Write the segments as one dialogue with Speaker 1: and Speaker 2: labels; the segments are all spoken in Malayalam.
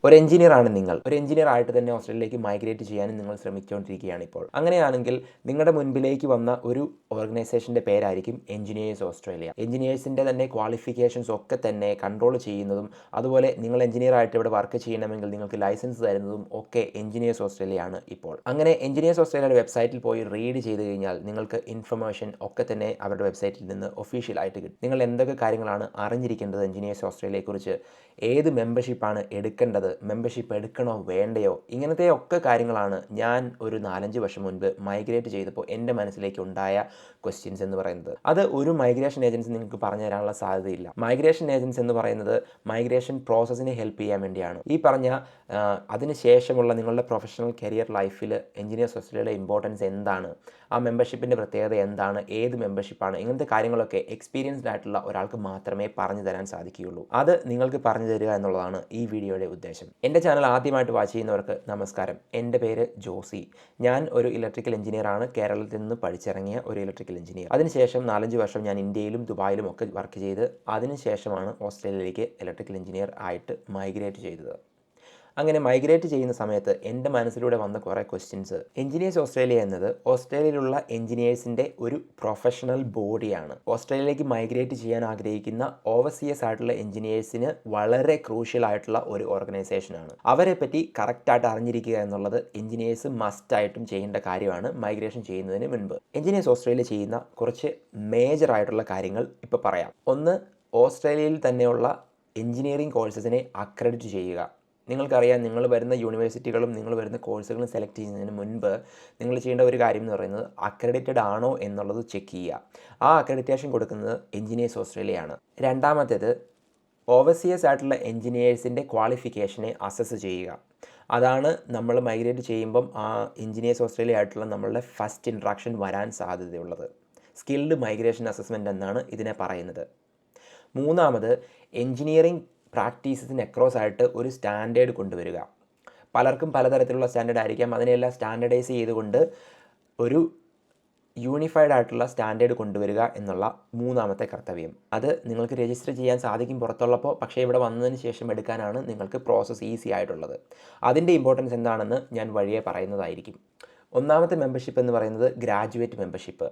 Speaker 1: ഒരു എഞ്ചിനീയറാണ് നിങ്ങൾ. ഒരു എഞ്ചിനീയർ ആയിട്ട് തന്നെ ഓസ്ട്രേലിയയിലേക്ക് മൈഗ്രേറ്റ് ചെയ്യാനും നിങ്ങൾ ശ്രമിച്ചുകൊണ്ടിരിക്കുകയാണ് ഇപ്പോൾ. അങ്ങനെയാണെങ്കിൽ നിങ്ങളുടെ മുൻപിലേക്ക് വന്ന ഒരു ഓർഗനൈസേഷൻ്റെ പേരായിരിക്കും എഞ്ചിനീയേഴ്സ് ഓസ്ട്രേലിയ. എഞ്ചിനീയേഴ്സിൻ്റെ തന്നെ ക്വാളിഫിക്കേഷൻസ് ഒക്കെ തന്നെ കൺട്രോൾ ചെയ്യുന്നതും അതുപോലെ നിങ്ങൾ എഞ്ചിനീയർ ആയിട്ട് ഇവിടെ വർക്ക് ചെയ്യണമെങ്കിൽ നിങ്ങൾക്ക് ലൈസൻസ് തരുന്നതും ഒക്കെ എഞ്ചിനീയേഴ്സ് ഓസ്ട്രേലിയയാണ് ഇപ്പോൾ. അങ്ങനെ എഞ്ചിനീയേഴ്സ് ഓസ്ട്രേലിയയുടെ വെബ്സൈറ്റിൽ പോയി റീഡ് ചെയ്ത് കഴിഞ്ഞാൽ നിങ്ങൾക്ക് ഇൻഫർമേഷൻ ഒക്കെ തന്നെ അവരുടെ വെബ്സൈറ്റിൽ നിന്ന് ഒഫീഷ്യലായിട്ട് കിട്ടും. നിങ്ങൾ എന്തൊക്കെ കാര്യങ്ങളാണ് അറിഞ്ഞിരിക്കേണ്ടത് എഞ്ചിനീയേഴ്സ് ഓസ്ട്രേലിയയെക്കുറിച്ച്, ഏത് മെമ്പർഷിപ്പാണ് എടുക്കേണ്ടത്, മെമ്പർഷിപ്പ് എടുക്കണോ വേണ്ടയോ, ഇങ്ങനത്തെ ഒക്കെ കാര്യങ്ങളാണ് ഞാൻ ഒരു 4-5 വർഷം മുൻപ് മൈഗ്രേറ്റ് ചെയ്തപ്പോൾ എൻ്റെ മനസ്സിലേക്ക് ഉണ്ടായ ക്വസ്റ്റ്യൻസ് എന്ന് പറയുന്നത്. അത് ഒരു മൈഗ്രേഷൻ ഏജൻസി നിങ്ങൾക്ക് പറഞ്ഞു തരാനുള്ള സാധ്യതയില്ല. മൈഗ്രേഷൻ ഏജൻസി എന്ന് പറയുന്നത് മൈഗ്രേഷൻ പ്രോസസ്സിനെ ഹെൽപ്പ് ചെയ്യാൻ വേണ്ടിയാണ്. ഈ പറഞ്ഞ അതിനുശേഷമുള്ള നിങ്ങളുടെ പ്രൊഫഷണൽ കരിയർ ലൈഫിൽ എഞ്ചിനീയേഴ്സ് ഓസ്ട്രേലിയയുടെ ഇമ്പോർട്ടൻസ് എന്താണ്, ആ മെമ്പർഷിപ്പിൻ്റെ പ്രത്യേകത എന്താണ്, ഏത് മെമ്പർഷിപ്പാണ്, ഇങ്ങനത്തെ കാര്യങ്ങളൊക്കെ എക്സ്പീരിയൻസ്ഡ് ആയിട്ടുള്ള ഒരാൾക്ക് മാത്രമേ പറഞ്ഞു തരാൻ സാധിക്കുകയുള്ളൂ. അത് നിങ്ങൾക്ക് പറഞ്ഞു തരിക എന്നുള്ളതാണ് ഈ വീഡിയോയുടെ ഉദ്ദേശം. എൻ്റെ ചാനൽ ആദ്യമായിട്ട് വാച്ച് ചെയ്യുന്നവർക്ക് നമസ്കാരം. എൻ്റെ പേര് ജോസി. ഞാൻ ഒരു ഇലക്ട്രിക്കൽ എഞ്ചിനീയറാണ്. കേരളത്തിൽ നിന്ന് പഠിച്ചിറങ്ങിയ ഒരു ഇലക്ട്രിക്കൽ എഞ്ചിനീയർ. അതിനുശേഷം 4-5 വർഷം ഞാൻ ഇന്ത്യയിലും ദുബായിലും ഒക്കെ വർക്ക് ചെയ്ത് അതിനുശേഷമാണ് ഓസ്ട്രേലിയയിലേക്ക് ഇലക്ട്രിക്കൽ എഞ്ചിനീയർ ആയിട്ട് മൈഗ്രേറ്റ് ചെയ്തത്. അങ്ങനെ മൈഗ്രേറ്റ് ചെയ്യുന്ന സമയത്ത് എൻ്റെ മനസ്സിലൂടെ വന്ന കുറേ ക്വസ്റ്റ്യൻസ്. എഞ്ചിനീയേഴ്സ് ഓസ്ട്രേലിയ എന്നത് ഓസ്ട്രേലിയയിലുള്ള എഞ്ചിനീയേഴ്സിൻ്റെ ഒരു പ്രൊഫഷണൽ ബോഡിയാണ്. ഓസ്ട്രേലിയയിലേക്ക് മൈഗ്രേറ്റ് ചെയ്യാൻ ആഗ്രഹിക്കുന്ന ഓവർസീസ് ആയിട്ടുള്ള എഞ്ചിനീയേഴ്സിന് വളരെ ക്രൂഷ്യൽ ആയിട്ടുള്ള ഒരു ഓർഗനൈസേഷനാണ്. അവരെ പറ്റി കറക്റ്റായിട്ട് അറിഞ്ഞിരിക്കുക എന്നുള്ളത് എഞ്ചിനീയേഴ്സ് മസ്റ്റായിട്ടും ചെയ്യേണ്ട കാര്യമാണ് മൈഗ്രേഷൻ ചെയ്യുന്നതിന് മുൻപ്. എഞ്ചിനീയേഴ്സ് ഓസ്ട്രേലിയ ചെയ്യുന്ന കുറച്ച് മേജർ ആയിട്ടുള്ള കാര്യങ്ങൾ ഇപ്പോൾ പറയാം. ഒന്ന്, ഓസ്ട്രേലിയയിൽ തന്നെയുള്ള എഞ്ചിനീയറിംഗ് കോഴ്സസിനെ അക്രഡിറ്റ് ചെയ്യുക. നിങ്ങൾക്കറിയാം, നിങ്ങൾ വരുന്ന യൂണിവേഴ്സിറ്റികളും നിങ്ങൾ വരുന്ന കോഴ്സുകളും സെലക്ട് ചെയ്യുന്നതിന് മുൻപ് നിങ്ങൾ ചെയ്യേണ്ട ഒരു കാര്യം എന്ന് പറയുന്നത് അക്രഡിറ്റഡ് ആണോ എന്നുള്ളത് ചെക്ക് ചെയ്യുക. ആ അക്രഡിറ്റേഷൻ കൊടുക്കുന്നത് എഞ്ചിനീയേഴ്സ് ഓസ്ട്രേലിയയാണ്. രണ്ടാമത്തേത്, ഓവർസീസ് ആയിട്ടുള്ള എഞ്ചിനീയേഴ്സിൻ്റെ ക്വാളിഫിക്കേഷനെ അസസ് ചെയ്യുക. അതാണ് നമ്മൾ മൈഗ്രേറ്റ് ചെയ്യുമ്പം ആ എഞ്ചിനീയേഴ്സ് ഓസ്ട്രേലിയ ആയിട്ടുള്ള നമ്മളുടെ ഫസ്റ്റ് ഇൻട്രാക്ഷൻ വരാൻ സാധ്യതയുള്ളത്. സ്കിൽഡ് മൈഗ്രേഷൻ അസസ്മെൻ്റ് എന്നാണ് ഇതിനെ പറയുന്നത്. മൂന്നാമത്, എഞ്ചിനീയറിംഗ് പ്രാക്ടീസസിന് അക്രോസ് ആയിട്ട് ഒരു സ്റ്റാൻഡേർഡ് കൊണ്ടുവരിക. പലർക്കും പലതരത്തിലുള്ള സ്റ്റാൻഡേർഡ് ആയിരിക്കാം. അതിനെല്ലാം സ്റ്റാൻഡേർഡൈസ് ചെയ്തുകൊണ്ട് ഒരു യൂണിഫൈഡ് ആയിട്ടുള്ള സ്റ്റാൻഡേർഡ് കൊണ്ടുവരിക എന്നുള്ള മൂന്നാമത്തെ കർത്തവ്യം. അത് നിങ്ങൾക്ക് രജിസ്റ്റർ ചെയ്യാൻ സാധിക്കും പുറത്തുള്ളപ്പോൾ, പക്ഷേ ഇവിടെ വന്നതിന് ശേഷം എടുക്കാനാണ് നിങ്ങൾക്ക് പ്രോസസ്സ് ഈസി ആയിട്ടുള്ളത്. അതിൻ്റെ ഇമ്പോർട്ടൻസ് എന്താണെന്ന് ഞാൻ വഴിയെ പറയുന്നതായിരിക്കും. ഒന്നാമത്തെ മെമ്പർഷിപ്പ് എന്ന് പറയുന്നത് ഗ്രാജുവേറ്റ് മെമ്പർഷിപ്പ്.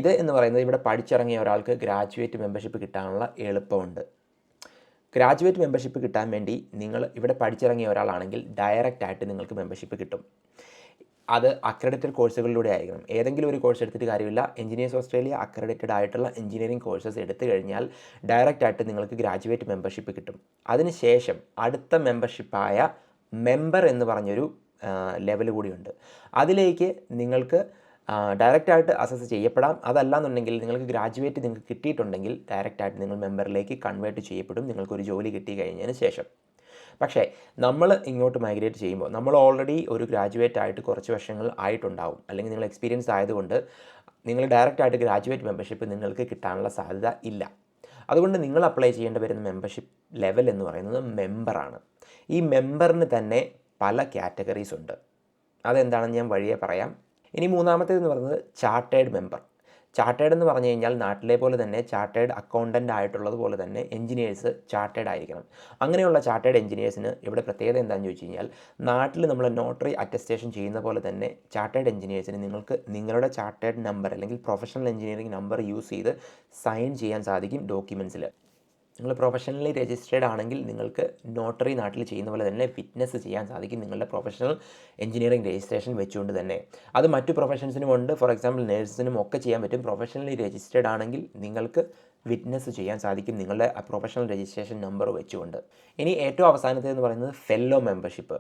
Speaker 1: ഇത് എന്ന് പറയുന്നത് ഇവിടെ പഠിച്ചിറങ്ങിയ ഒരാൾക്ക് ഗ്രാജുവേറ്റ് മെമ്പർഷിപ്പ് കിട്ടാനുള്ള എളുപ്പമുണ്ട്. ഗ്രാജുവേറ്റ് മെമ്പർഷിപ്പ് കിട്ടാൻ വേണ്ടി നിങ്ങൾ ഇവിടെ പഠിച്ചിറങ്ങിയ ഒരാളാണെങ്കിൽ ഡയറക്റ്റ് ആയിട്ട് നിങ്ങൾക്ക് മെമ്പർഷിപ്പ് കിട്ടും. അത് അക്രഡിറ്റഡ് കോഴ്സുകളിലൂടെ ആയിരിക്കണം. ഏതെങ്കിലും ഒരു കോഴ്സ് എടുത്തിട്ട് കാര്യമില്ല. എഞ്ചിനീയേഴ്സ് ഓസ്ട്രേലിയ അക്രഡിറ്റഡ് ആയിട്ടുള്ള എഞ്ചിനീയറിംഗ് കോഴ്സസ് എടുത്തു കഴിഞ്ഞാൽ ഡയറക്റ്റ് ആയിട്ട് നിങ്ങൾക്ക് ഗ്രാജുവേറ്റ് മെമ്പർഷിപ്പ് കിട്ടും. അതിനുശേഷം അടുത്ത മെമ്പർഷിപ്പായ മെമ്പർ എന്ന് പറഞ്ഞൊരു ലെവൽ കൂടിയുണ്ട്. അതിലേക്ക് നിങ്ങൾക്ക് ഡയറക്റ്റായിട്ട് അസസ് ചെയ്യപ്പെടാം. അതല്ലാന്നുണ്ടെങ്കിൽ നിങ്ങൾക്ക് ഗ്രാജുവേറ്റ് നിങ്ങൾക്ക് കിട്ടിയിട്ടുണ്ടെങ്കിൽ ഡയറക്റ്റായിട്ട് നിങ്ങൾ മെമ്പറിലേക്ക് കൺവേർട്ട് ചെയ്യപ്പെടും നിങ്ങൾക്കൊരു ജോലി കിട്ടി കഴിഞ്ഞതിന് ശേഷം. പക്ഷേ നമ്മൾ ഇങ്ങോട്ട് മൈഗ്രേറ്റ് ചെയ്യുമ്പോൾ നമ്മൾ ഓൾറെഡി ഒരു ഗ്രാജുവേറ്റ് ആയിട്ട് കുറച്ച് വർഷങ്ങൾ ആയിട്ടുണ്ടാവും, അല്ലെങ്കിൽ നിങ്ങൾ എക്സ്പീരിയൻസ് ആയതുകൊണ്ട് നിങ്ങൾ ഡയറക്റ്റായിട്ട് ഗ്രാജുവേറ്റ് മെമ്പർഷിപ്പ് നിങ്ങൾക്ക് കിട്ടാനുള്ള സാധ്യത ഇല്ല. അതുകൊണ്ട് നിങ്ങൾ അപ്ലൈ ചെയ്യേണ്ടി വരുന്ന മെമ്പർഷിപ്പ് ലെവൽ എന്ന് പറയുന്നത് മെമ്പറാണ്. ഈ മെമ്പറിന് തന്നെ പല കാറ്റഗറീസ് ഉണ്ട്. അതെന്താണെന്ന് ഞാൻ വഴിയെ പറയാം. ഇനി മൂന്നാമത്തേതെന്ന് പറയുന്നത് ചാർട്ടേഡ് മെമ്പർ. ചാർട്ടേഡ് എന്ന് പറഞ്ഞു കഴിഞ്ഞാൽ നാട്ടിലെ പോലെ തന്നെ ചാർട്ടേഡ് അക്കൗണ്ടൻ്റ് ആയിട്ടുള്ളത് പോലെ തന്നെ എഞ്ചിനീയേഴ്സ് ചാർട്ടേഡ് ആയിരിക്കണം. അങ്ങനെയുള്ള ചാർട്ടേഡ് എഞ്ചിനീയേഴ്സിന് ഇവിടെ പ്രത്യേകത എന്താണെന്ന് ചോദിച്ചു കഴിഞ്ഞാൽ, നാട്ടിൽ നമ്മൾ നോട്ടറി അറ്റസ്റ്റേഷൻ ചെയ്യുന്ന പോലെ തന്നെ ചാർട്ടേഡ് എഞ്ചിനീയേഴ്സിന് നിങ്ങൾക്ക് നിങ്ങളുടെ ചാർട്ടേഡ് നമ്പർ അല്ലെങ്കിൽ പ്രൊഫഷണൽ എഞ്ചിനീയറിംഗ് നമ്പർ യൂസ് ചെയ്ത് സൈൻ ചെയ്യാൻ സാധിക്കും ഡോക്യുമെൻറ്റ്സിൽ. നിങ്ങൾ പ്രൊഫഷണലി രജിസ്റ്റേർഡ് ആണെങ്കിൽ നിങ്ങൾക്ക് നോട്ടറി നാട്ടിൽ ചെയ്യുന്ന പോലെ തന്നെ വിറ്റ്നസ് ചെയ്യാൻ സാധിക്കും നിങ്ങളുടെ പ്രൊഫഷണൽ എഞ്ചിനീയറിംഗ് രജിസ്ട്രേഷൻ വെച്ചുകൊണ്ട് തന്നെ. അത് മറ്റു പ്രൊഫഷൻസിനും ഉണ്ട്. ഫോർ എക്സാമ്പിൾ നേഴ്സിനും ഒക്കെ ചെയ്യാൻ പറ്റും. പ്രൊഫഷണലി രജിസ്റ്റേർഡ് ആണെങ്കിൽ നിങ്ങൾക്ക് വിറ്റ്നസ് ചെയ്യാൻ സാധിക്കും നിങ്ങളുടെ പ്രൊഫഷണൽ രജിസ്ട്രേഷൻ നമ്പർ വെച്ചുകൊണ്ട്. ഇനി ഏറ്റവും അവസാനത്തേതെന്ന് പറയുന്നത് ഫെല്ലോ മെമ്പർഷിപ്പ്.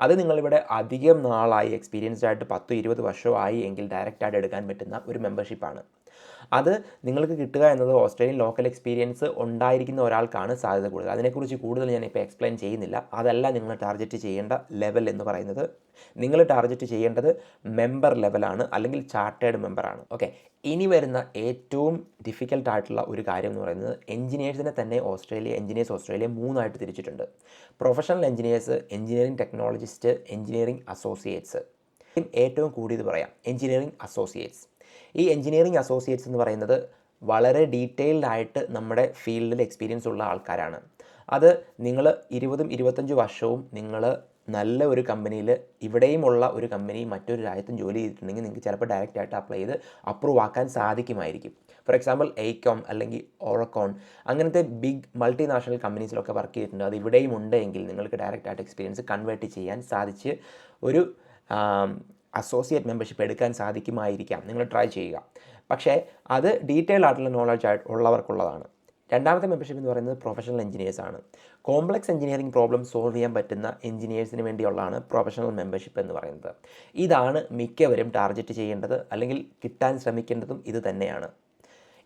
Speaker 1: അത് നിങ്ങളിവിടെ അധികം നാളായി എക്സ്പീരിയൻസ്ഡ് ആയിട്ട് 10-20 വർഷമായി എങ്കിൽ ഡയറക്റ്റായിട്ട് എടുക്കാൻ പറ്റുന്ന ഒരു മെമ്പർഷിപ്പാണ്. അത് നിങ്ങൾക്ക് കിട്ടുക എന്നത് ഓസ്ട്രേലിയൻ ലോക്കൽ എക്സ്പീരിയൻസ് ഉണ്ടായിരിക്കുന്ന ഒരാൾക്കാണ് സാധ്യത കൂടുതൽ. അതിനെക്കുറിച്ച് കൂടുതൽ ഞാനിപ്പോൾ എക്സ്പ്ലെയിൻ ചെയ്യുന്നില്ല. അതല്ല നിങ്ങൾ ടാർഗറ്റ് ചെയ്യേണ്ട ലെവൽ എന്ന് പറയുന്നത്. നിങ്ങൾ ടാർഗറ്റ് ചെയ്യേണ്ടത് മെമ്പർ ലെവലാണ്, അല്ലെങ്കിൽ ചാർട്ടേഡ് മെമ്പറാണ്. ഓക്കെ, ഇനി വരുന്ന ഏറ്റവും ഡിഫിക്കൽട്ടായിട്ടുള്ള ഒരു കാര്യം എന്ന് പറയുന്നത്, എഞ്ചിനീയേഴ്സിനെ തന്നെ എഞ്ചിനീയേഴ്സ് ഓസ്ട്രേലിയ 3ആയിട്ട് തിരിച്ചിട്ടുണ്ട്. Professional engineers, engineering technologist, engineering associates. ഏറ്റവും കൂടിയത് പറയാം, എഞ്ചിനീയറിംഗ് അസോസിയേറ്റ്സ്. ഈ എഞ്ചിനീയറിംഗ് അസോസിയേറ്റ്സ് എന്ന് പറയുന്നത് വളരെ ഡീറ്റെയിൽഡ് ആയിട്ട് നമ്മുടെ ഫീൽഡിൽ എക്സ്പീരിയൻസ് ഉള്ള ആൾക്കാരാണ്. അത് നിങ്ങൾ 20-25 വർഷവും നിങ്ങൾ നല്ല ഒരു കമ്പനിയിൽ, ഇവിടെയുമുള്ള ഒരു കമ്പനി മറ്റൊരു രാജ്യത്തും ജോലി ചെയ്തിട്ടുണ്ടെങ്കിൽ നിങ്ങൾക്ക് ചിലപ്പോൾ ഡയറക്റ്റായിട്ട് അപ്ലൈ ചെയ്ത് അപ്രൂവ് ആക്കാൻ സാധിക്കുമായിരിക്കും. ഫോർ എക്സാമ്പിൾ എയ്കോം അല്ലെങ്കിൽ ഓറക്കോൺ അങ്ങനത്തെ ബിഗ് മൾട്ടിനാഷണൽ കമ്പനീസിലൊക്കെ വർക്ക് ചെയ്തിട്ടുണ്ട്. അത് ഇവിടെയും ഉണ്ടെങ്കിൽ നിങ്ങൾക്ക് ഡയറക്റ്റായിട്ട് എക്സ്പീരിയൻസ് കൺവേർട്ട് ചെയ്യാൻ സാധിച്ച് ഒരു അസോസിയേറ്റ് മെമ്പർഷിപ്പ് എടുക്കാൻ സാധിക്കുമായിരിക്കാം. നിങ്ങൾ ട്രൈ ചെയ്യുക. പക്ഷേ അത് ഡീറ്റെയിൽ ആയിട്ടുള്ള നോളജ് ഉള്ളവർക്കുള്ളതാണ്. രണ്ടാമത്തെ മെമ്പർഷിപ്പ് എന്ന് പറയുന്നത് പ്രൊഫഷണൽ എഞ്ചിനീയേഴ്സാണ്. കോംപ്ലക്സ് എഞ്ചിനീയറിംഗ് പ്രോബ്ലം സോൾവ് ചെയ്യാൻ പറ്റുന്ന എഞ്ചിനീയേഴ്സിന് വേണ്ടിയുള്ളതാണ് പ്രൊഫഷണൽ മെമ്പർഷിപ്പ് എന്ന് പറയുന്നത്. ഇതാണ് മിക്കവരും ടാർഗറ്റ് ചെയ്യേണ്ടത്, അല്ലെങ്കിൽ കിട്ടാൻ ശ്രമിക്കേണ്ടതും ഇത് തന്നെയാണ്.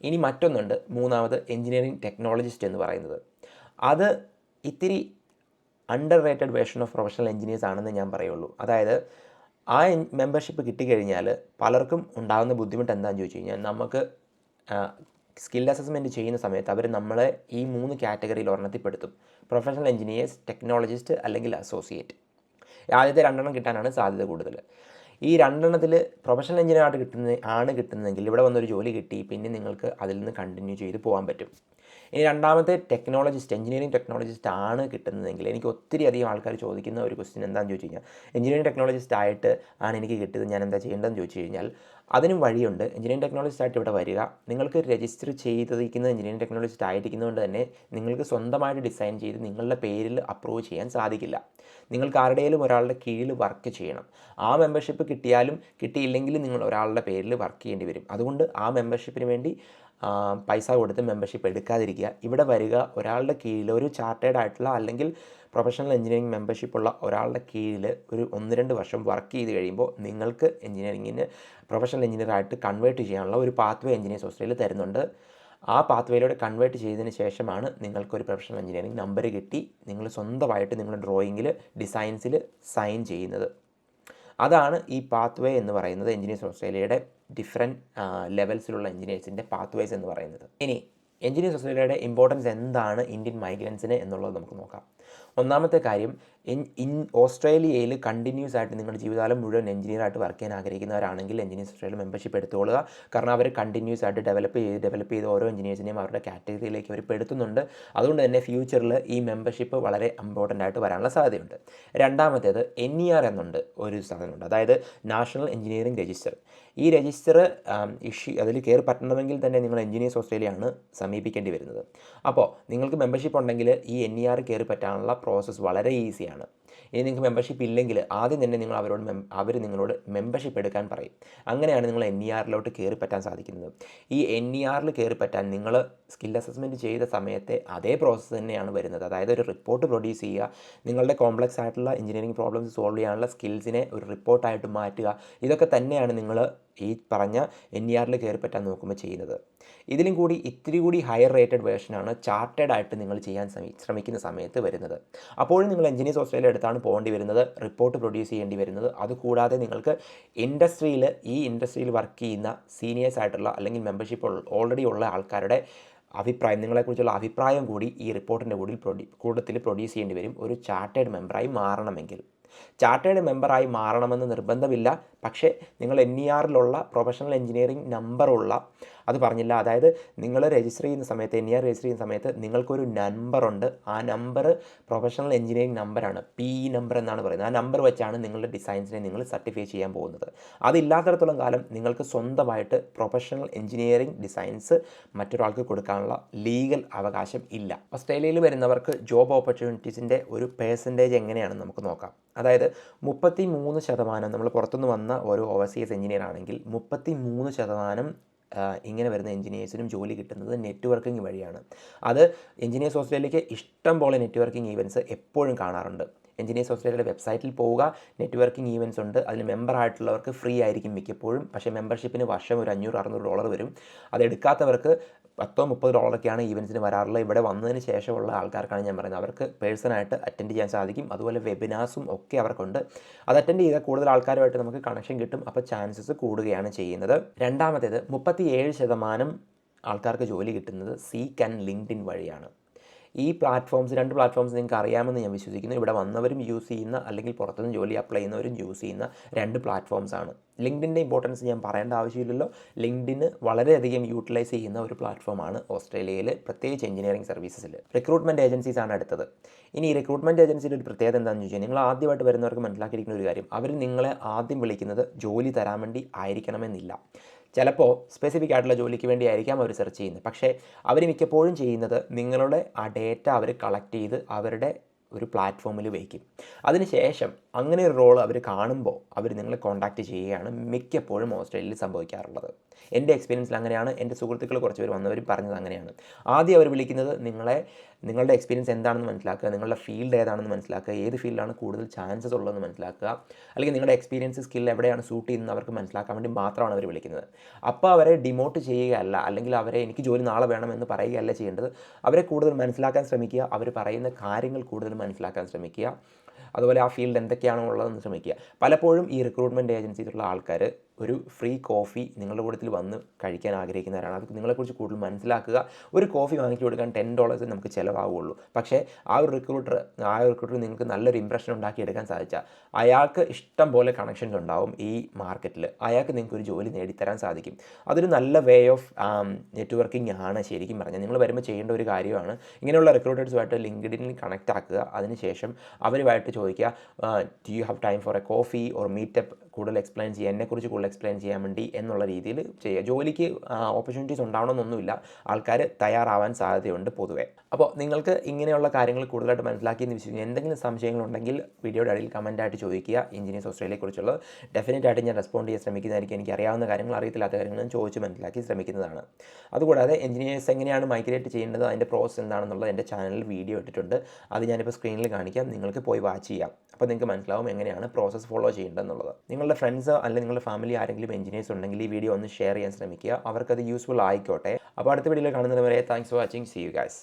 Speaker 1: ഇനി മറ്റൊന്നുണ്ട്, മൂന്നാമത് എഞ്ചിനീയറിംഗ് ടെക്നോളജിസ്റ്റ് എന്ന് പറയുന്നത്. അത് ഇത്തിരി under rated version of professional engineers ആണെന്ന് ഞാൻ പറയുള്ളൂ. അതായത് ആ മെമ്പർഷിപ്പ് കിട്ടിക്കഴിഞ്ഞാൽ പലർക്കും ഉണ്ടാകുന്ന ബുദ്ധിമുട്ട് എന്താണെന്ന് ചോദിച്ചു കഴിഞ്ഞാൽ, നമുക്ക് സ്കിൽ അസസ്മെൻറ്റ് ചെയ്യുന്ന സമയത്ത് അവർ നമ്മളെ ഈ 3 കാറ്റഗറിയിൽ ഒരെണ്ണത്തിൽപ്പെടുത്തും: പ്രൊഫഷണൽ എഞ്ചിനീയേഴ്സ്, ടെക്നോളജിസ്റ്റ് അല്ലെങ്കിൽ അസോസിയേറ്റ്. ആദ്യത്തെ 2 കിട്ടാനാണ് സാധ്യത കൂടുതൽ. ഈ 2 പ്രൊഫഷണൽ എഞ്ചിനീയറായിട്ട് കിട്ടുന്നതെങ്കിൽ ഇവിടെ വന്നൊരു ജോലി കിട്ടി, പിന്നെ നിങ്ങൾക്ക് അതിൽ നിന്ന് കണ്ടിന്യൂ ചെയ്ത് പോകാൻ പറ്റും. ഇനി രണ്ടാമത്തെ ടെക്നോളജിസ്റ്റ്, എഞ്ചിനീയറിംഗ് ടെക്നോളജിസ്റ്റ് ആണ് കിട്ടുന്നതെങ്കിൽ, എനിക്ക് ഒത്തിരി അധികം ആൾക്കാർ ചോദിക്കുന്ന ഒരു ക്വസ്റ്റ്യൻ എന്താണെന്ന് ചോദിച്ചു കഴിഞ്ഞാൽ, എഞ്ചിനീയറിംഗ് ടെക്നോളജിസ്റ്റ് ആയിട്ട് ആണ് എനിക്ക് കിട്ടിയത്, ഞാൻ എന്താ ചെയ്യേണ്ടതെന്ന് ചോദിച്ചു കഴിഞ്ഞാൽ അതിനും വഴിയുണ്ട്. എഞ്ചിനീയറിംഗ് ടെക്നോളജിസ്റ്റ് ആയിട്ട് ഇവിടെ വരിക. നിങ്ങൾക്ക് രജിസ്റ്റർ ചെയ്തിരിക്കുന്ന എഞ്ചിനീയറിംഗ് ടെക്നോളജിസ്റ്റ് ആയിരിക്കുന്നതുകൊണ്ട് തന്നെ നിങ്ങൾക്ക് സ്വന്തമായിട്ട് ഡിസൈൻ ചെയ്ത് നിങ്ങളുടെ പേരിൽ അപ്രൂവ് ചെയ്യാൻ സാധിക്കില്ല. നിങ്ങൾക്ക് ആരുടെയും ഒരാളുടെ കീഴിൽ വർക്ക് ചെയ്യണം. ആ മെമ്പർഷിപ്പ് കിട്ടിയാലും കിട്ടിയില്ലെങ്കിലും നിങ്ങൾ ഒരാളുടെ പേരിൽ വർക്ക് ചെയ്യേണ്ടി വരും. അതുകൊണ്ട് ആ മെമ്പർഷിപ്പിന് വേണ്ടി പൈസ കൊടുത്ത് മെമ്പർഷിപ്പ് എടുക്കാതിരിക്കുക. ഇവിടെ വരിക, ഒരാളുടെ കീഴിൽ, ഒരു ചാർട്ടേഡ് ആയിട്ടുള്ള അല്ലെങ്കിൽ പ്രൊഫഷണൽ എഞ്ചിനീയറിംഗ് മെമ്പർഷിപ്പുള്ള ഒരാളുടെ കീഴിൽ ഒരു 1-2 വർഷം വർക്ക് ചെയ്ത് കഴിയുമ്പോൾ നിങ്ങൾക്ക് എഞ്ചിനീയറിംഗിന് പ്രൊഫഷണൽ എഞ്ചിനീയറായിട്ട് കൺവേർട്ട് ചെയ്യാനുള്ള ഒരു പാത്വേ എഞ്ചിനീയേഴ്സ് ഓസ്ട്രേലിയ തരുന്നുണ്ട്. ആ പാത്വേയിലൂടെ കൺവേർട്ട് ചെയ്തതിന് ശേഷമാണ് നിങ്ങൾക്കൊരു പ്രൊഫഷണൽ എഞ്ചിനീയറിംഗ് നമ്പർ കിട്ടി നിങ്ങൾ സ്വന്തമായിട്ട് നിങ്ങളുടെ ഡ്രോയിങ്ങിൽ, ഡിസൈൻസിൽ സൈൻ ചെയ്യുന്നത്. അതാണ് ഈ പാത്വേ എന്ന് പറയുന്നത്. എഞ്ചിനീയേഴ്സ് ഓസ്ട്രേലിയയുടെ ഡിഫറെൻറ്റ് ലെവൽസിലുള്ള എഞ്ചിനീയേഴ്സിൻ്റെ പാത്വേസ് എന്ന് പറയുന്നത്. ഇനി എഞ്ചിനീയേഴ്സ് ഓസ്ട്രേലിയയുടെ ഇമ്പോർട്ടൻസ് എന്താണ് ഇന്ത്യൻ മൈഗ്രൻസിന് എന്നുള്ളത് നമുക്ക് നോക്കാം. ഒന്നാമത്തെ കാര്യം, ഓസ്ട്രേലിയയിൽ കണ്ടിന്യൂസ് ആയിട്ട് നിങ്ങളുടെ ജീവിതകാലം മുഴുവൻ എഞ്ചിനീയറായിട്ട് വർക്ക് ചെയ്യാൻ ആഗ്രഹിക്കുന്നവരാണെങ്കിൽ എഞ്ചിനീയേഴ്സ് ഓസ്ട്രേലിയ മെമ്പർഷിപ്പ് എടുത്തുകൊള്ളുക. കാരണം അവർ കണ്ടിന്യൂസ് ആയിട്ട് ഡെവലപ്പ് ചെയ്ത് ഓരോ എഞ്ചിനീയേഴ്സിനെയും അവരുടെ കാറ്റഗറിയിലേക്ക് അവർ പെടുത്തുന്നുണ്ട്. അതുകൊണ്ട് തന്നെ ഫ്യൂച്ചറിൽ ഈ മെമ്പർഷിപ്പ് വളരെ ഇമ്പോർട്ടൻ്റ് ആയിട്ട് വരാനുള്ള സാധ്യതയുണ്ട്. രണ്ടാമത്തേത് NER എന്നുണ്ട് ഒരു സാധനമുണ്ട്, അതായത് നാഷണൽ എഞ്ചിനീയറിംഗ് രജിസ്റ്റർ. ഈ രജിസ്റ്റർ അതിൽ കയറി പറ്റണമെങ്കിൽ തന്നെ നിങ്ങൾ എഞ്ചിനീയേഴ്സ് ഓസ്ട്രേലിയയാണ് സമീപിക്കേണ്ടി വരുന്നത്. അപ്പോൾ നിങ്ങൾക്ക് മെമ്പർഷിപ്പ് ഉണ്ടെങ്കിൽ ഈ NER കയറി പറ്റാനുള്ള പ്രോസസ്സ് വളരെ ഈസിയാണ്. ഇനി നിങ്ങൾക്ക് മെമ്പർഷിപ്പ് ഇല്ലെങ്കിൽ ആദ്യം തന്നെ നിങ്ങൾ അവർ നിങ്ങളോട് മെമ്പർഷിപ്പ് എടുക്കാൻ പറയും. അങ്ങനെയാണ് നിങ്ങൾ NERലോട്ട് കയറി പറ്റാൻ സാധിക്കുന്നത്. ഈ NERൽ കയറി പറ്റാൻ നിങ്ങൾ സ്കിൽ അസസ്മെൻറ്റ് ചെയ്ത സമയത്തെ അതേ പ്രോസസ്സ് തന്നെയാണ് വരുന്നത്. അതായത് ഒരു റിപ്പോർട്ട് പ്രൊഡ്യൂസ് ചെയ്യുക, നിങ്ങളുടെ കോംപ്ലക്സ് ആയിട്ടുള്ള എഞ്ചിനീയറിംഗ് പ്രോബ്ലംസ് സോൾവ് ചെയ്യാനുള്ള സ്കിൽസിനെ ഒരു റിപ്പോർട്ടായിട്ട് മാറ്റുക. ഇതൊക്കെ തന്നെയാണ് നിങ്ങൾ ഈ പറഞ്ഞ NERൽ കയറി പറ്റാൻ നോക്കുമ്പോൾ ചെയ്യുന്നത്. ഇതിലും കൂടി ഇത്തിരി കൂടി ഹയർ റേറ്റഡ് വേർഷനാണ് ചാർട്ടേഡ് ആയിട്ട് നിങ്ങൾ ചെയ്യാൻ ശ്രമിക്കുന്ന സമയത്ത് വരുന്നത്. അപ്പോഴും നിങ്ങൾ എഞ്ചിനീയേഴ്സ് ഓസ്ട്രേലിയ അടുത്താണ് പോകേണ്ടി വരുന്നത്, റിപ്പോർട്ട് പ്രൊഡ്യൂസ് ചെയ്യേണ്ടി വരുന്നത്. അതുകൂടാതെ നിങ്ങൾക്ക് ഈ ഇൻഡസ്ട്രിയിൽ വർക്ക് ചെയ്യുന്ന സീനിയേഴ്സ് ആയിട്ടുള്ള അല്ലെങ്കിൽ മെമ്പർഷിപ്പ് ഓൾറെഡി ഉള്ള ആൾക്കാരുടെ നിങ്ങളെക്കുറിച്ചുള്ള അഭിപ്രായം കൂടി ഈ റിപ്പോർട്ടിൻ്റെ കൂട്ടത്തിൽ പ്രൊഡ്യൂസ് ചെയ്യേണ്ടി വരും ഒരു ചാർട്ടേഡ് മെമ്പറായി മാറണമെങ്കിൽ. ചാർട്ടേഡ് മെമ്പറായി മാറണമെന്ന് നിർബന്ധമില്ല, പക്ഷേ നിങ്ങൾ NERലുള്ള പ്രൊഫഷണൽ എഞ്ചിനീയറിംഗ് നമ്പറുള്ള, അത് പറഞ്ഞില്ല, അതായത് നിങ്ങൾ രജിസ്റ്റർ ചെയ്യുന്ന സമയത്ത് NER രജിസ്റ്റർ ചെയ്യുന്ന സമയത്ത് നിങ്ങൾക്കൊരു നമ്പറുണ്ട്. ആ നമ്പർ പ്രൊഫഷണൽ എഞ്ചിനീയറിംഗ് നമ്പറാണ്, PE നമ്പർ എന്നാണ് പറയുന്നത്. ആ നമ്പർ വെച്ചാണ് നിങ്ങളുടെ ഡിസൈൻസിനെ നിങ്ങൾ സർട്ടിഫൈ ചെയ്യാൻ പോകുന്നത്. അതില്ലാത്തിടത്തോളം കാലം നിങ്ങൾക്ക് സ്വന്തമായിട്ട് പ്രൊഫഷണൽ എഞ്ചിനീയറിംഗ് ഡിസൈൻസ് മറ്റൊരാൾക്ക് കൊടുക്കാനുള്ള ലീഗൽ അവകാശം ഇല്ല. ഓസ്ട്രേലിയയിൽ വരുന്നവർക്ക് ജോബ് ഓപ്പർച്യൂണിറ്റീസിൻ്റെ ഒരു പേഴ്സൻറ്റേജ് എങ്ങനെയാണെന്ന് നമുക്ക് നോക്കാം. അതായത് 33% നമ്മൾ പുറത്തുനിന്ന് വന്ന ഓരോ ഓവർസീസ് എഞ്ചിനീയർ ആണെങ്കിൽ 33% ഇങ്ങനെ വരുന്ന എഞ്ചിനീയേഴ്സിനും ജോലി കിട്ടുന്നത് നെറ്റ്വർക്കിംഗ് വഴിയാണ്. അത് എഞ്ചിനീയേഴ്സ് ഓസ്ട്രേലിയയ്ക്ക് ഇഷ്ടം പോലെ നെറ്റ്വർക്കിംഗ് ഈവൻറ്റ്സ് എപ്പോഴും കാണാറുണ്ട്. എഞ്ചിനീയേഴ്സ് ഓസ്ട്രേലിയയുടെ വെബ്സൈറ്റിൽ പോവുക, നെറ്റ്വർക്കിംഗ് ഈവൻറ്റ്സ് ഉണ്ട്. അതിൽ മെമ്പർ ആയിട്ടുള്ളവർക്ക് ഫ്രീ ആയിരിക്കും മിക്കപ്പോഴും. പക്ഷേ മെമ്പർഷിപ്പിന് വർഷം ഒരു $500-600 വരും. അതെടുക്കാത്തവർക്ക് $10-30 ഈവൻറ്റ്സിന് വരാറുള്ളത്. ഇവിടെ വന്നതിന് ശേഷമുള്ള ആൾക്കാർക്കാണ് ഞാൻ പറയുന്നത്. അവർക്ക് പേഴ്സണായിട്ട് അറ്റൻഡ് ചെയ്യാൻ സാധിക്കും. അതുപോലെ വെബിനാർസും ഒക്കെ അവർക്കുണ്ട്. അത് അറ്റൻഡ് ചെയ്താൽ കൂടുതൽ ആൾക്കാരുമായിട്ട് നമുക്ക് കണക്ഷൻ കിട്ടും. അപ്പോൾ ചാൻസസ് കൂടുകയാണ് ചെയ്യുന്നത്. രണ്ടാമത്തേത്, 37% ആൾക്കാർക്ക് ജോലി കിട്ടുന്നത് സീക്ക് ആൻഡ് ലിങ്ക്ഡിൻ വഴിയാണ്. ഈ രണ്ട് പ്ലാറ്റ്ഫോംസ് നിങ്ങൾക്ക് അറിയാമെന്ന് ഞാൻ വിശ്വസിക്കുന്നു. ഇവിടെ വന്നവരും യൂസ് ചെയ്യുന്ന അല്ലെങ്കിൽ പുറത്തുനിന്ന് ജോലി അപ്ലൈ ചെയ്യുന്നവരും യൂസ് ചെയ്യുന്ന 2 പ്ലാറ്റ്ഫോംസാണ്. ലിങ്ക്ഡിൻ്റെ ഇമ്പോർട്ടൻസ് ഞാൻ പറയേണ്ട ആവശ്യമില്ലല്ലോ. ലിങ്ക്ഡിന് വളരെയധികം യൂട്ടിലൈസ് ചെയ്യുന്ന ഒരു പ്ലാറ്റ്ഫോമാണ് ഓസ്ട്രേലിയയിൽ, പ്രത്യേകിച്ച് എഞ്ചിനീയറിംഗ് സർവീസസിൽ. റിക്രൂട്ട്മെൻറ്റ് ഏജൻസീസാണ് അടുത്തത്. ഇനി റിക്രൂട്ട്മെൻറ്റ് ഏജൻസിയുടെ ഒരു പ്രത്യേകത എന്താണെന്ന് ചോദിച്ചാൽ, നിങ്ങൾ ആദ്യമായിട്ട് വരുന്നവർക്ക് മനസ്സിലാക്കിയിരിക്കുന്ന ഒരു കാര്യം, അവർ നിങ്ങളെ ആദ്യം വിളിക്കുന്നത് ജോലി തരാൻ വേണ്ടി ആയിരിക്കണമെന്നില്ല. ചിലപ്പോൾ സ്പെസിഫിക് ആയിട്ടുള്ള ജോലിക്ക് വേണ്ടി ആയിരിക്കാം അവർ സെർച്ച് ചെയ്യുന്നത്. പക്ഷേ അവർ മിക്കപ്പോഴും ചെയ്യുന്നത് നിങ്ങളുടെ ആ ഡേറ്റ അവർ കളക്ട് ചെയ്ത് അവരുടെ ഒരു പ്ലാറ്റ്ഫോമിൽ വയ്ക്കും. അതിനുശേഷം അങ്ങനെ ഒരു റോൾ അവർ കാണുമ്പോൾ അവർ നിങ്ങളെ കോൺടാക്റ്റ് ചെയ്യുകയാണ് മിക്കപ്പോഴും ഓസ്ട്രേലിയയിൽ സംഭവിക്കാറുള്ളത്. എൻ്റെ എക്സ്പീരിയൻസിൽ അങ്ങനെയാണ്. എൻ്റെ സുഹൃത്തുക്കൾ കുറച്ച് പേർ വന്നവരും പറഞ്ഞത് അങ്ങനെയാണ്. ആദ്യം അവർ വിളിക്കുന്നത് നിങ്ങളുടെ എക്സ്പീരിയൻസ് എന്താണെന്ന് മനസ്സിലാക്കുക, നിങ്ങളുടെ ഫീൽഡ് ഏതാണെന്ന് മനസ്സിലാക്കുക, ഏത് ഫീൽഡാണ് കൂടുതൽ ചാൻസസ് ഉള്ളതെന്ന് മനസ്സിലാക്കുക, അല്ലെങ്കിൽ നിങ്ങളുടെ എക്സ്പീരിയൻസ് സ്കിൽ എവിടെയാണ് സൂട്ട് ചെയ്യുന്നത് അവർക്ക് മനസ്സിലാക്കാൻ വേണ്ടി മാത്രമാണ് അവർ വിളിക്കുന്നത്. അപ്പോൾ അവരെ ഡിമോട്ട് ചെയ്യുകയല്ല, അല്ലെങ്കിൽ അവരെ എനിക്ക് ജോലി നാളെ വേണമെന്ന് പറയുകയല്ല ചെയ്യേണ്ടത്. അവരെ കൂടുതൽ മനസ്സിലാക്കാൻ ശ്രമിക്കുക, അവർ പറയുന്ന കാര്യങ്ങൾ കൂടുതൽ മനസ്സിലാക്കാൻ ശ്രമിക്കുക, അതുപോലെ ആ ഫീൽഡ് എന്തൊക്കെയാണോ ഉള്ളതെന്ന് ശ്രമിക്കുക. പലപ്പോഴും ഈ റിക്രൂട്ട്മെൻറ്റ് ഏജൻസിയിലുള്ള ആൾക്കാർ ഒരു ഫ്രീ കോഫി നിങ്ങളുടെ കൂട്ടത്തിൽ വന്ന് കഴിക്കാൻ ആഗ്രഹിക്കുന്നവരാണ്. അത് നിങ്ങളെക്കുറിച്ച് കൂടുതൽ മനസ്സിലാക്കുക. ഒരു കോഫി വാങ്ങിച്ചു കൊടുക്കാൻ $10 നമുക്ക് ചിലവാകുള്ളൂ. പക്ഷേ ആ ഒരു റിക്രൂട്ടർ നിങ്ങൾക്ക് നല്ലൊരു ഇംപ്രഷൻ ഉണ്ടാക്കിയെടുക്കാൻ സാധിച്ചാൽ അയാൾക്ക് ഇഷ്ടം പോലെ കണക്ഷൻസ് ഉണ്ടാവും ഈ മാർക്കറ്റിൽ. അയാൾക്ക് നിങ്ങൾക്ക് ഒരു ജോലി നേടിത്തരാൻ സാധിക്കും. അതൊരു നല്ല വേ ഓഫ് നെറ്റ്വർക്കിംഗ് ആണ് ശരിക്കും പറഞ്ഞാൽ. നിങ്ങൾ വരുമ്പോൾ ചെയ്യേണ്ട ഒരു കാര്യമാണ് ഇങ്ങനെയുള്ള റിക്രൂട്ടേഴ്സുമായിട്ട് ലിങ്ക്ഡിനിൽ കണക്റ്റ് ആക്കുക. അതിനുശേഷം അവരുമായിട്ട് ചോദിക്കുക, do you have time for A coffee or meetup, കൂടുതൽ എക്സ്പ്ലെയിൻ ചെയ്യുക, എന്നെക്കുറിച്ച് കൂടുതൽ എക്സ്പ്ലെയിൻ ചെയ്യാൻ വേണ്ടി എന്നുള്ള രീതിയിൽ ചെയ്യുക. ജോലിക്ക് ഓപ്പർച്യൂണിറ്റീസ് ഉണ്ടാവണമെന്നൊന്നുമില്ല, ആൾക്കാർ തയ്യാറാവാൻ സാധ്യതയുണ്ട് പൊതുവെ. അപ്പോൾ നിങ്ങൾക്ക് ഇങ്ങനെയുള്ള കാര്യങ്ങൾ കൂടുതലായിട്ട് മനസ്സിലാക്കിയെന്ന് വിശ്വസിക്കുന്നു. എന്തെങ്കിലും സംശയങ്ങളുണ്ടെങ്കിൽ വീഡിയോയുടെ അടിയിൽ കമൻറ്റായിട്ട് ചോദിക്കുക. എഞ്ചിനീയേഴ്സ് ഓസ്ട്രേലിയയെക്കുറിച്ചുള്ളത് ഡെഫിനറ്റായിട്ട് ഞാൻ റെസ്പോണ്ട് ചെയ്യാൻ ശ്രമിക്കുന്നതായിരിക്കും. എനിക്ക് അറിയാവുന്ന കാര്യങ്ങൾ, അറിയത്തില്ലാത്ത കാര്യങ്ങൾ ഞാൻ ചോദിച്ച് മനസ്സിലാക്കി ശ്രമിക്കുന്നതാണ്. അതുകൂടാതെ എഞ്ചിനീയേഴ്സ് എങ്ങനെയാണ് മൈഗ്രേറ്റ് ചെയ്യേണ്ടത്, അതിൻ്റെ പ്രോസസ് എന്താണെന്നുള്ളത് എൻ്റെ ചാനലിൽ വീഡിയോ ഇട്ടിട്ടുണ്ട്. അത് ഞാനിപ്പോൾ സ്ക്രീനിൽ കാണിക്കാം, നിങ്ങൾക്ക് പോയി വാച്ച് ചെയ്യാം. അപ്പോൾ നിങ്ങൾക്ക് മനസ്സിലാവും എങ്ങനെയാണ് പ്രോസസ്സ് ഫോളോ ചെയ്യേണ്ടതെന്നുള്ളത്. നിങ്ങളുടെ ഫ്രണ്ട്സ് അല്ലെങ്കിൽ നിങ്ങളുടെ ഫാമിലി ആരെങ്കിലും എഞ്ചിനീയേഴ്സ് ഉണ്ടെങ്കിൽ ഈ വീഡിയോ ഒന്ന് ഷെയർ ചെയ്യാൻ ശ്രമിക്കുക. അവർക്കത് യൂസ്ഫുൾ ആയിക്കോട്ടെ. അപ്പോൾ അടുത്ത വീഡിയോയിൽ കാണുന്നത് വരെ thanks for watching. See you guys.